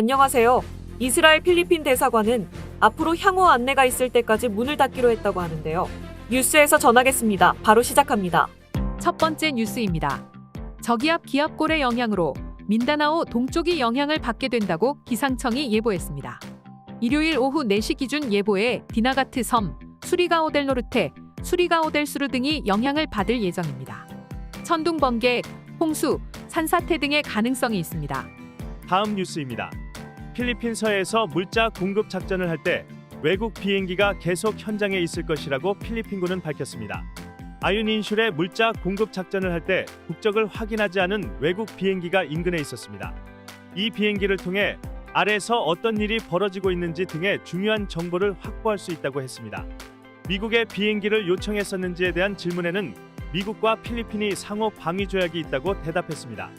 안녕하세요. 이스라엘 필리핀 대사관은 앞으로 향후 안내가 있을 때까지 문을 닫기로 했다고 하는데요. 뉴스에서 전하겠습니다. 바로 시작합니다. 첫 번째 뉴스입니다. 저기압 기압골의 영향으로 민다나오 동쪽이 영향을 받게 된다고 기상청이 예보했습니다. 일요일 오후 4시 기준 예보에 디나가트 섬, 수리가오 델 노르테, 수리가오 델 수르 등이 영향을 받을 예정입니다. 천둥, 번개, 홍수, 산사태 등의 가능성이 있습니다. 다음 뉴스입니다. 필리핀 서해에서 물자 공급 작전을 할 때 외국 비행기가 계속 현장에 있을 것이라고 필리핀군은 밝혔습니다. 아윤인슐의 물자 공급 작전을 할 때 국적을 확인하지 않은 외국 비행기가 인근에 있었습니다. 이 비행기를 통해 아래에서 어떤 일이 벌어지고 있는지 등의 중요한 정보를 확보할 수 있다고 했습니다. 미국의 비행기를 요청했었는지에 대한 질문에는 미국과 필리핀이 상호 방위 조약이 있다고 대답했습니다.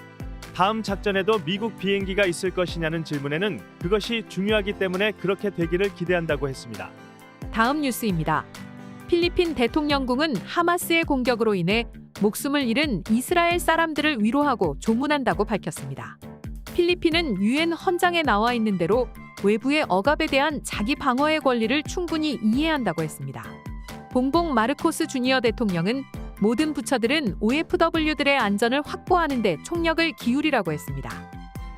다음 작전에도 미국 비행기가 있을 것이냐는 질문에는 그것이 중요하기 때문에 그렇게 되기를 기대한다고 했습니다. 다음 뉴스입니다. 필리핀 대통령궁은 하마스의 공격으로 인해 목숨을 잃은 이스라엘 사람들을 위로하고 조문한다고 밝혔습니다. 필리핀은 유엔 헌장에 나와 있는 대로 외부의 억압에 대한 자기 방어의 권리를 충분히 이해한다고 했습니다. 봉봉 마르코스 주니어 대통령은 모든 부처들은 OFW들의 안전을 확보하는 데 총력을 기울이라고 했습니다.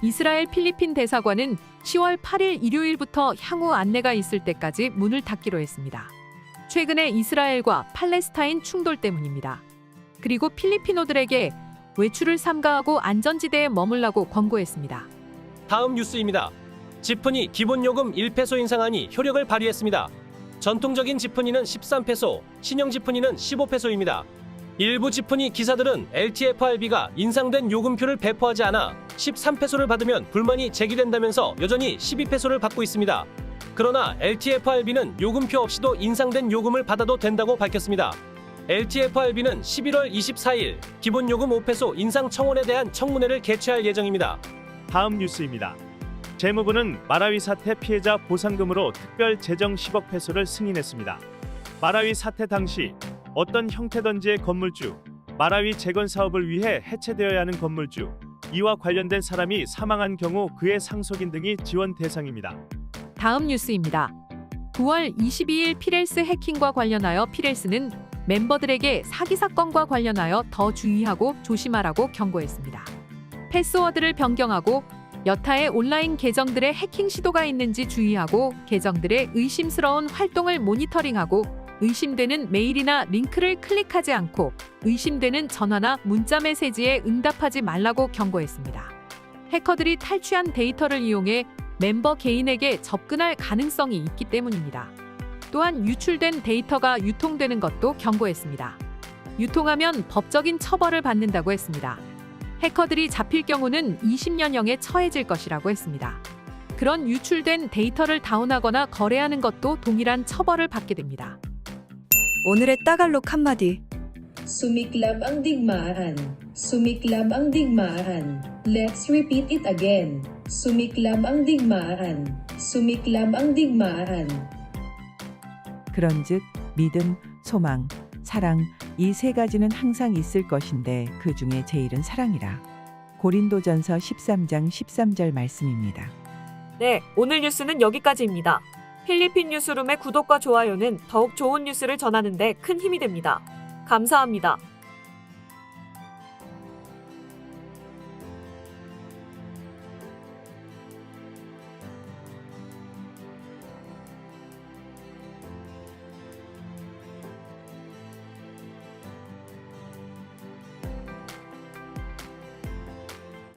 이스라엘 필리핀 대사관은 10월 8일 일요일부터 향후 안내가 있을 때까지 문을 닫기로 했습니다. 최근에 이스라엘과 팔레스타인 충돌 때문입니다. 그리고 필리핀어들에게 외출을 삼가하고 안전지대에 머물라고 권고했습니다. 다음 뉴스입니다. 지프니 기본요금 1페소 인상안이 효력을 발휘했습니다. 전통적인 지프니는 13페소, 신형 지프니는 15페소입니다. 일부 지프니 기사들은 LTFRB가 인상된 요금표를 배포하지 않아 13페소를 받으면 불만이 제기된다면서 여전히 12페소를 받고 있습니다. 그러나 LTFRB는 요금표 없이도 인상된 요금을 받아도 된다고 밝혔습니다. LTFRB는 11월 24일 기본요금 5페소 인상 청원에 대한 청문회를 개최할 예정입니다. 다음 뉴스입니다. 재무부는 마라위 사태 피해자 보상금으로 특별 재정 10억 페소를 승인했습니다. 마라위 사태 당시 어떤 형태든지의 건물주, 마라위 재건 사업을 위해 해체되어야 하는 건물주, 이와 관련된 사람이 사망한 경우 그의 상속인 등이 지원 대상입니다. 다음 뉴스입니다. 9월 22일 피렐스 해킹과 관련하여 피렐스는 멤버들에게 사기 사건과 관련하여 더 주의하고 조심하라고 경고했습니다. 패스워드를 변경하고 여타의 온라인 계정들의 해킹 시도가 있는지 주의하고 계정들의 의심스러운 활동을 모니터링하고 의심되는 메일이나 링크를 클릭하지 않고 의심되는 전화나 문자 메시지에 응답하지 말라고 경고했습니다. 해커들이 탈취한 데이터를 이용해 멤버 개인에게 접근할 가능성이 있기 때문입니다. 또한 유출된 데이터가 유통되는 것도 경고했습니다. 유통하면 법적인 처벌을 받는다고 했습니다. 해커들이 잡힐 경우는 20년형에 처해질 것이라고 했습니다. 그런 유출된 데이터를 다운하거나 거래하는 것도 동일한 처벌을 받게 됩니다. 오늘의 따갈록 한마디. Sumiklab ang digmaan. Sumiklab ang digmaan. Let's repeat it again. Sumiklab ang digmaan. Sumiklab ang digmaan. 그런즉 믿음, 소망, 사랑 이 세 가지는 항상 있을 것인데 그 중에 제일은 사랑이라. 고린도전서 13장 13절 말씀입니다. 네, 오늘 뉴스는 여기까지입니다. 필리핀 뉴스룸의 구독과 좋아요는 더욱 좋은 뉴스를 전하는 데 큰 힘이 됩니다. 감사합니다.